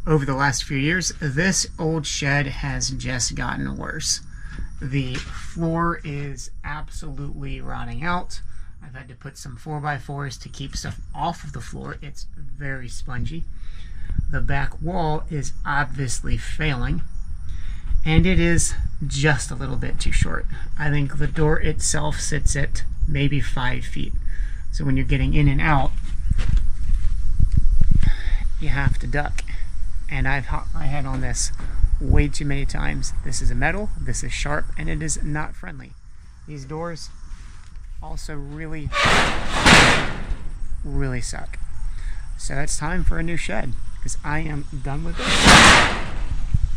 Over the last few years, this old shed has just gotten worse. The floor is absolutely rotting out. I've had to put some 4x4s to keep stuff off of the floor. It's very spongy. The back wall is obviously failing, and it is just a little bit too short. I think the door itself sits at maybe 5 feet. So when you're getting in and out, you have to duck. And I've hit my head on this way too many times. This is a metal, this is sharp, and it is not friendly. These doors also really suck. So it's time for a new shed, because I am done with it.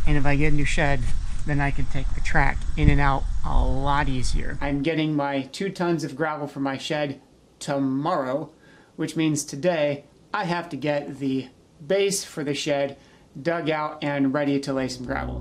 And if I get a new shed, then I can take the track in and out a lot easier. I'm getting my 2 tons of gravel for my shed tomorrow, which means today I have to get the base for the shed dug out and ready to lay some gravel.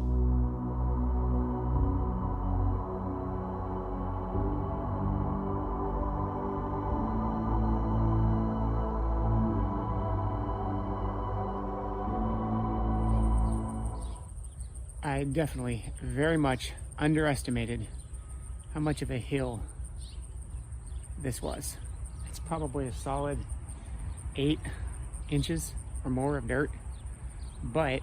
I definitely very much underestimated how much of a hill this was. It's probably a solid 8 inches or more of dirt, but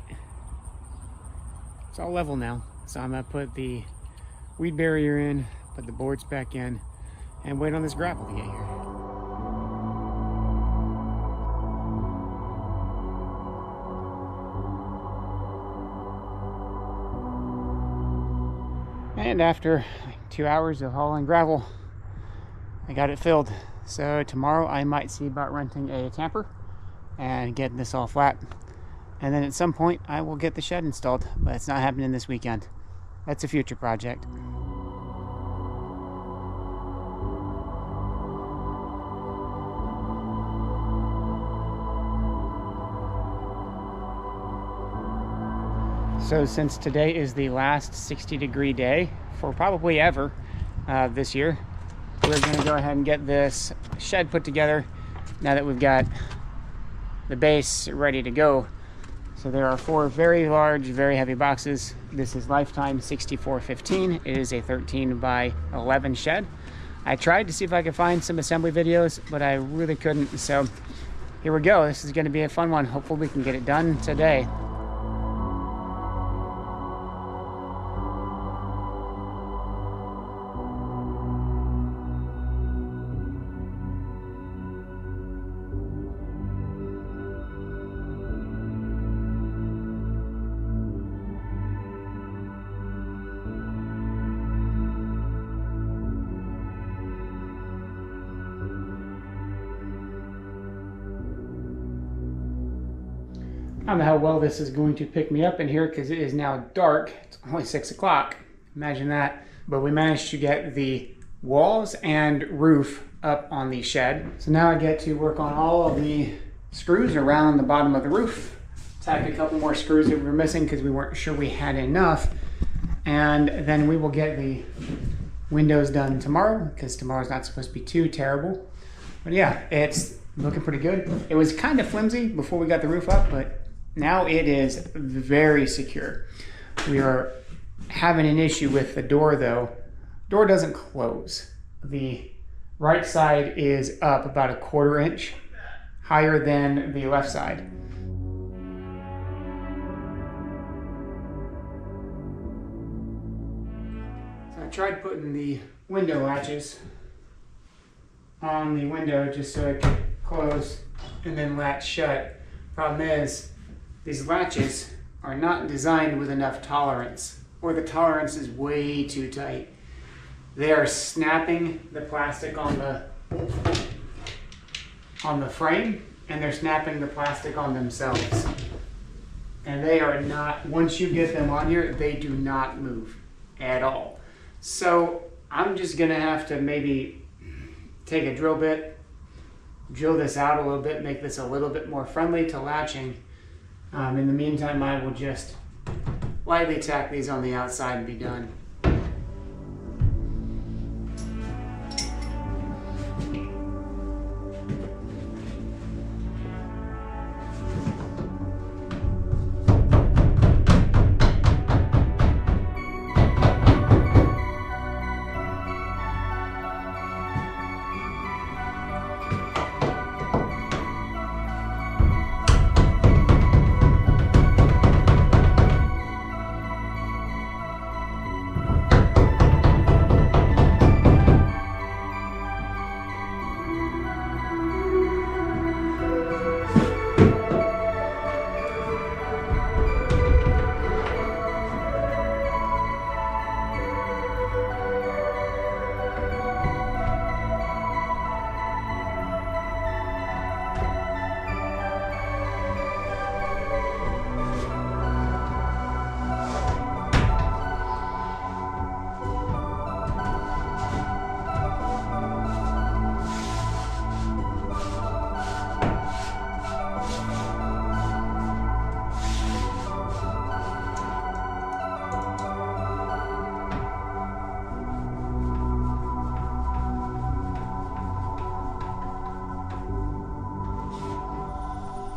it's all level now. So I'm gonna put the weed barrier in, put the boards back in, and wait on this gravel to get here. And after 2 hours of hauling gravel, I got it filled. So tomorrow I might see about renting a camper and getting this all flat. And then at some point I will get the shed installed, but it's not happening this weekend. That's a future project. So since today is the last 60-degree day for probably ever this year, we're going to go ahead and get this shed put together now that we've got the base ready to go. So there are 4 very large, very heavy boxes. This is Lifetime 6415. It is a 13 by 11 shed. I tried to see if I could find some assembly videos, but I really couldn't. So here we go. This is going to be a fun one. Hopefully we can get it done today. I don't know how well this is going to pick me up in here because it is now dark. It's only 6 o'clock. Imagine that. But we managed to get the walls and roof up on the shed. So now I get to work on all of the screws around the bottom of the roof. Tack a couple more screws that we were missing because we weren't sure we had enough. And then we will get the windows done tomorrow because tomorrow's not supposed to be too terrible. But yeah, it's looking pretty good. It was kind of flimsy before we got the roof up, but now it is very secure. We are having an issue with the door though. Door doesn't close. The right side is up about 1/4 inch higher than the left side. So I tried putting the window latches on the window just so it could close and then latch shut. Problem is, these latches are not designed with enough tolerance, or the tolerance is way too tight. They are snapping the plastic on the frame, and they're snapping the plastic on themselves. And they are not, once you get them on here, they do not move at all. So I'm just gonna have to maybe take a drill bit, drill this out a little bit, make this a little bit more friendly to latching. In the meantime, I will just lightly tack these on the outside and be done.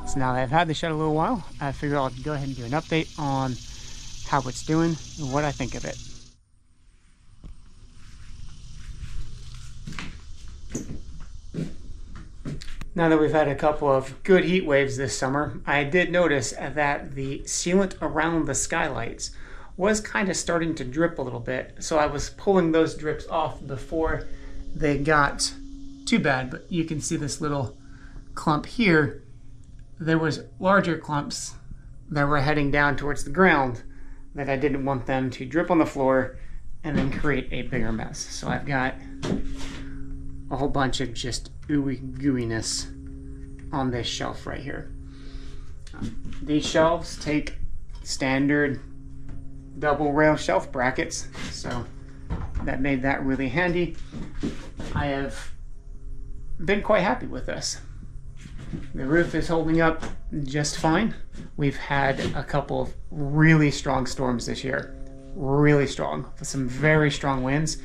So now that I've had the shed a little while, I figured I'll go ahead and do an update on how it's doing and what I think of it. Now that we've had a couple of good heat waves this summer, I did notice that the sealant around the skylights was kind of starting to drip a little bit. So I was pulling those drips off before they got too bad. But you can see this little clump here. There was larger clumps that were heading down towards the ground that I didn't want them to drip on the floor and then create a bigger mess. So I've got a whole bunch of just ooey gooiness on this shelf right here. These shelves take standard double rail shelf brackets, so that made that really handy. I have been quite happy with this. The roof is holding up just fine. We've had a couple of really strong storms this year, really strong, with some very strong winds,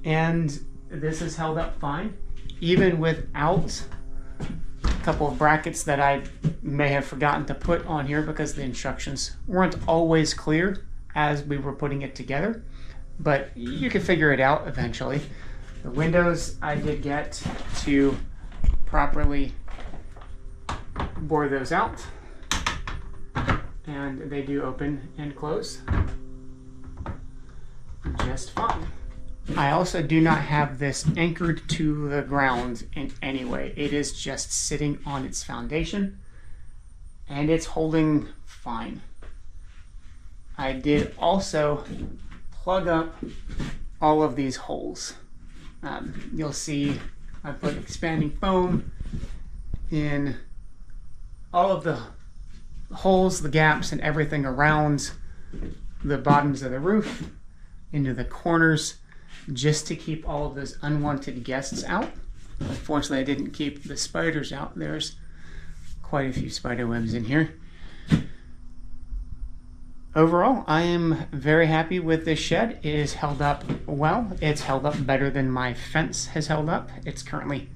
and this has held up fine, even without a couple of brackets that I may have forgotten to put on here because the instructions weren't always clear as we were putting it together, but you can figure it out eventually. The windows I did get to properly bore those out, and they do open and close just fine. I also do not have this anchored to the ground in any way. It is just sitting on its foundation and it's holding fine. I did also plug up all of these holes. You'll see I put expanding foam in all of the holes, the gaps, and everything around the bottoms of the roof, into the corners, just to keep all of those unwanted guests out. Unfortunately, I didn't keep the spiders out. There's quite a few spider webs in here. Overall, I am very happy with this shed. It is held up well. It's held up better than my fence has held up. It's currently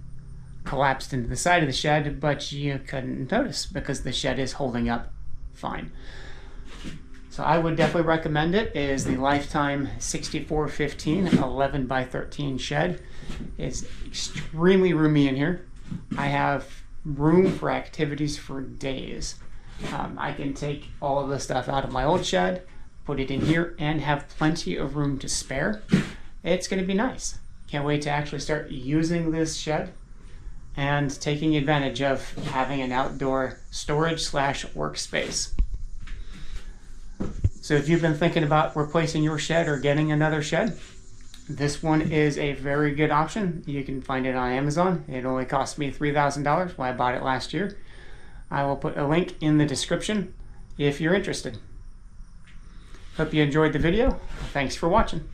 collapsed into the side of the shed, but you couldn't notice because the shed is holding up fine. So I would definitely recommend it. It is the Lifetime 6415 11 by 13 shed. It's extremely roomy in here. I have room for activities for days. I can take all of the stuff out of my old shed, put it in here, and have plenty of room to spare. It's going to be nice. Can't wait to actually start using this shed and taking advantage of having an outdoor storage / workspace. So if you've been thinking about replacing your shed or getting another shed, this one is a very good option. You can find it on Amazon. It only cost me $3,000 when I bought it last year. I will put a link in the description if you're interested. Hope you enjoyed the video. Thanks for watching.